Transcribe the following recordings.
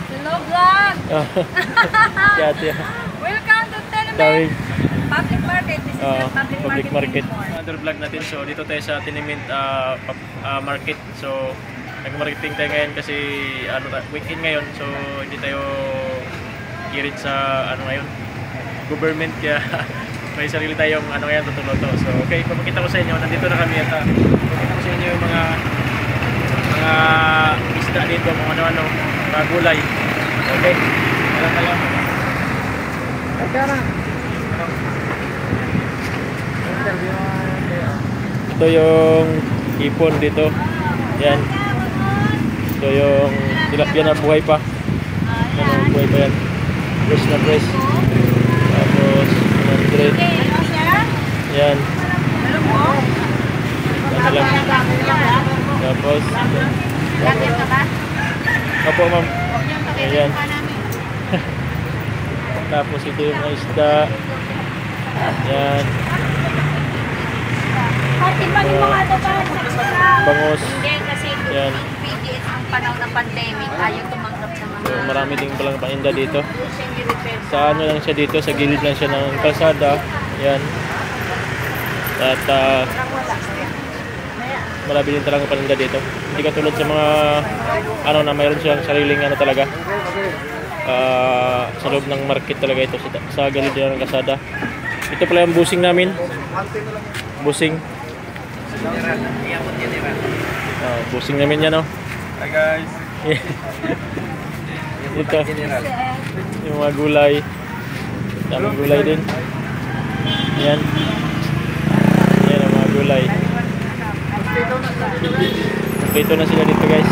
Hello vlog! Yate. Welcome to Tenement Dawig. Public Market. This is the Public market. anymore. Another vlog natin. So dito tayo sa Tenement market. So nag-marketing tayo ngayon kasi weekend ngayon. So hindi tayo girit sa ngayon, government, kaya may sarili tayong ngayon tutuluto. So okay, papakita ko sa inyo, nandito na kami at papakita ko sa inyo yung mga isda dito, kung ano-ano, mga gulay. Okay, tara tayo. Ito yung ipon dito. Yan. Ito yung tilapia na buhay pa. Ano, buhay pa yan. Fresh na fresh. Tapos 100. Yan. Ano lang. Tapos opo ma'am. Ayan. Tapos ito yung isda. Yan. Bangus. Yan. Ang panahon ng pandemic, ayaw tumanggap sa mga... So, marami ding palang paninda dito. Sa ano lang siya dito, sa gilid lang siya ng kalsada. Yan. At marami din talagang paninda dito. Hindi katulad sa mga na mayroon siyang sariling talaga. Sa loob ng market talaga ito, sa gilid lang ng kalsada. Ito pala yung busing namin. Busing. Busing namin yan, oh. Hi guys. Ito yung mga gulay. Daming gulay din. Yan. Yan ang mga gulay. Ito na sila dito, guys.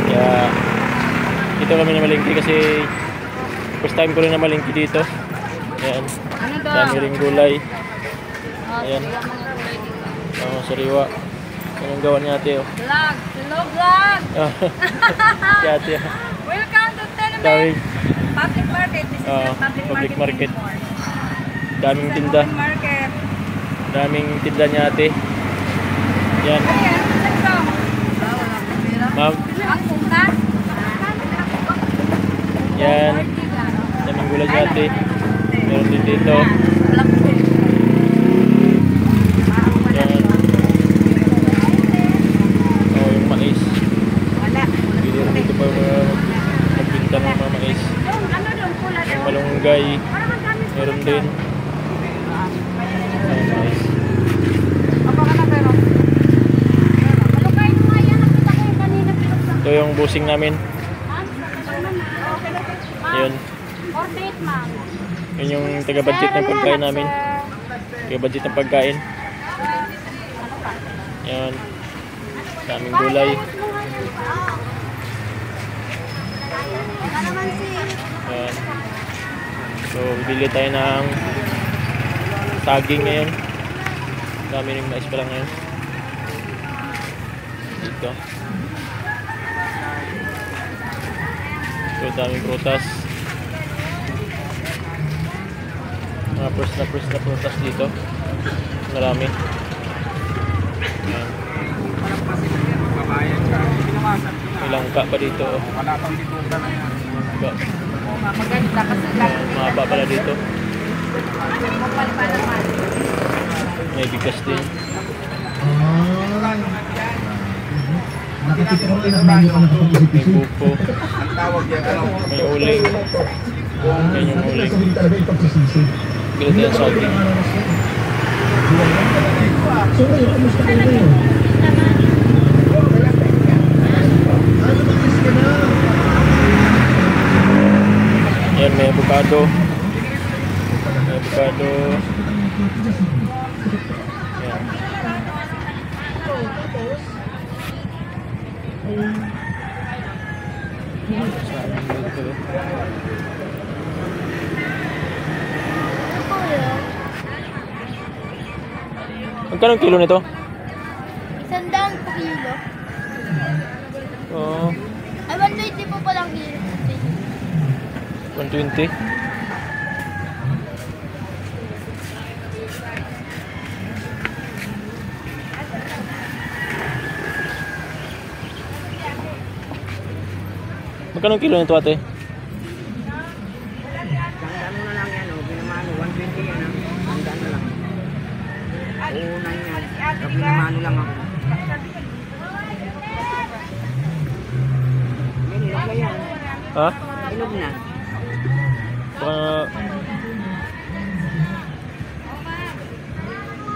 Kaya dito kami na malingki kasi first time ko rin na malingki dito. Yan. Dami ring gulay. Ayan. Sariwa. Anong gawa niya ate, oh? Vlog! Hello vlog! Ate. Welcome to Tenement Dawig. Public Market. This is the Public market. anymore. Daming This is tinda. open market. Daming tinda niya ate. Yan. Ayan, ito. Ma'am. Ang punta. Yan. Daming gulay niya ate. Meron din dito. Yan. Oh, yung mais. Dito pa magbinta ng mga mais. Yung malunggay. Meron din. Mais. Ito yung busing namin. Yun. Yun yung taga-budget ng pagkain namin. Taga-budget ng pagkain. Yan. Daming gulay. Yan. So, bibili tayo ng saging ngayon. Dami rin mais pa lang ngayon. Dito. So, daming prutas. Mga press na prutas dito. Marami. Yan. May langka pa dito. Wala pang ditugan na yan. Langka. Maganda kasi Mahaba pala dito. May bigas din. May buko. Ang tawag yan, May uling. Yan yung uling. Ganito yung saging. Yan, may avocado. May avocado. Yan. Magkano ang kilo nito? 100 po kilo. Oo. Ay, 120 po palang kilo. 120. Magkano kilo nito ate? Tandaan mo na lang yan, binamano, 120 yan, tandaan na lang. Uunan yan, pag binamano lang ako. Yan, ilog na yan. Ha? Ilog na.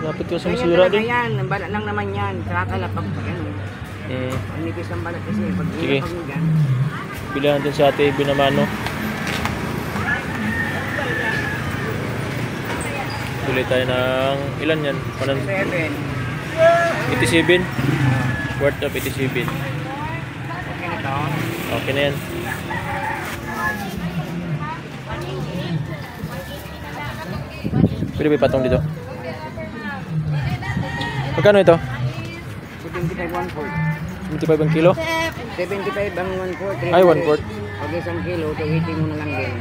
Lapit ka sa Ganyan masira talaga din. yan, ang balat lang naman yan. Kakalapag pa yan. Ang nipis ng balat kasi, pag Sige. ilapag mo dyan. Bilang natin si ate Binamano. Tuloy tayo ng ilan yan? 7. 87? Worth of 87. Okay na to. Okay na yan. Pwede ba ipatong dito? Magkano ito? 75 1/4. 75 ang kilo? 75 ang 1/4. Ay, 1/4. Pag isang kilo, 280 mo na lang din.